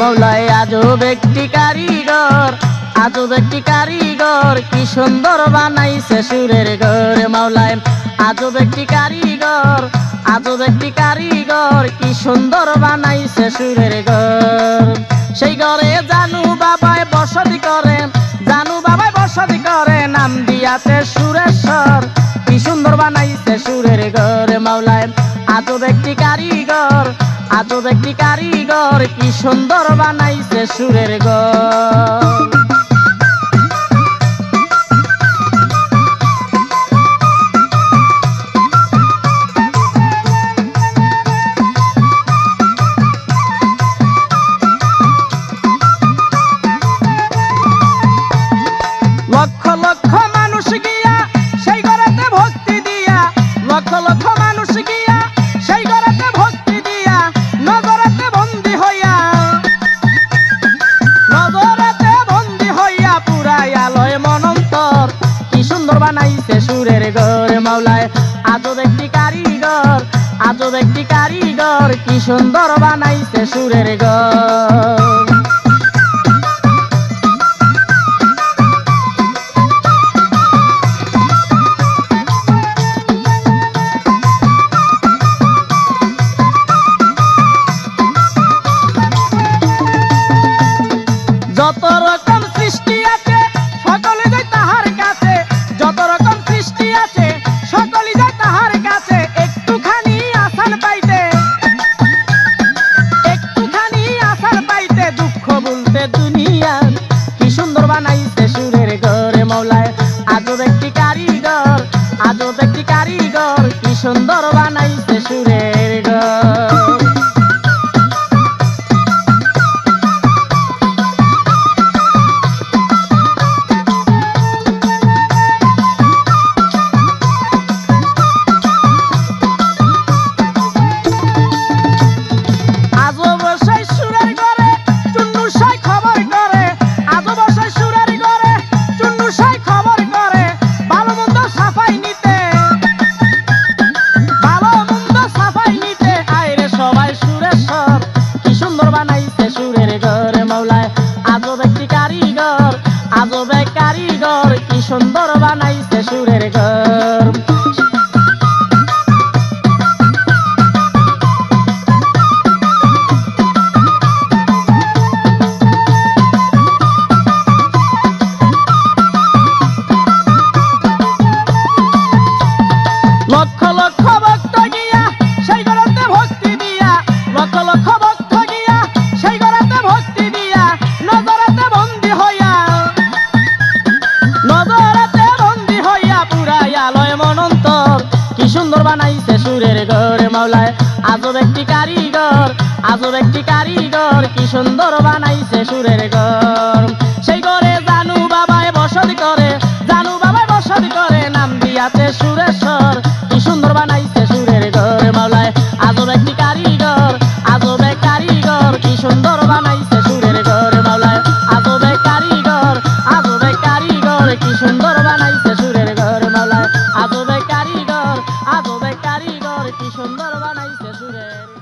মৌলায় আজব একটি কারিগর, আজব একটি কারিগর, কি সুন্দর বানাইছে সুরের ঘর। মৌলায় আজব একটি কারিগর, আজব একটি কারিগর, কি সুন্দর বানাইছে সুরের ঘর। সেই ঘরে জানু বাবায় বসতি করে, জানু বাবায় বসতি করে, নাম দিয়াছে সুরেশ্বর, কি সুন্দর বানাইছে সুরের ঘর। মৌলায় আজব একটি কারিগর, আজব একটি কারিগর, কি সুন্দর বানাইছে সুরের ঘর। লক্ষ লক্ষ মানুষ গিয়া সেই ঘরেতে ভক্তি দিয়া, লক্ষ লক্ষ মানুষ গিয়া সেই ঘরেতে ভক্তি দিয়া, নজরেতে বন্দী হইয়া, নজরেতে বন্দী হইয়া পুরাই আলোয় মনন্তর, কি সুন্দর বানাইছে সুরের ঘর। মৌলায় আজব একটি কারিগর, আজব একটি কারিগর, কি সুন্দর বানাইছে সুরের ঘর। যত রকম সৃষ্টি আছে সকলে যায় তাহার কাছে, যত রকম সৃষ্টি আছে সকলে যায় তাহার কাছে, একটুখানি আসান পাইতে, একটুখানি আসান পাইতে, দুঃখ বলতে দুনিয়ার, কি সুন্দর বানাইছে সুরের ঘর। মৌলায় আজব একটি কারিগর, আজব একটি কারিগর, কি সুন্দর বানাইছে সুরের ঘর। আজব এক কারিগর, কি সুন্দর বানাইছে সুরের ঘর। লক্ষ লক্ষ ভক্ত গিয়া সেই ঘরেতে ভক্তি দিয়া, লক্ষ লক্ষ ভক্ত গিয়া সেই ঘরেতে ভক্তি দিয়া, নজরেতে বন্দী হইয়া, নজরেতে বন্দী হইয়া পুরাই আলোয় মনন্তর, কি সুন্দর বানাইছে সুরের ঘর। মৌলায় আজব একটি কারিগর, আজব একটি কারিগর, কি সুন্দর বানাইছে সুরের ঘর। সেই ঘরে জানু বাবায় বসতি করে, জানু বাবায় বসতি করে, নাম দিয়াছে সুরেশ্বর, কি সুন্দর বানাইছে সুরের ঘর। মৌলায় আজব একটি কারিগর, আজব এক কারিগর, কি সুন্দর বানাইছে সুরের ঘর। মৌলায় আজব এক কারিগর, আজব এক কারিগর, কি সুন্দর বানাইছে সুরের ঘর। মৌলায় আজব এক কারিগর, আজব এক কারিগর, কি সুন্দর বানাইছে সুরের ঘর।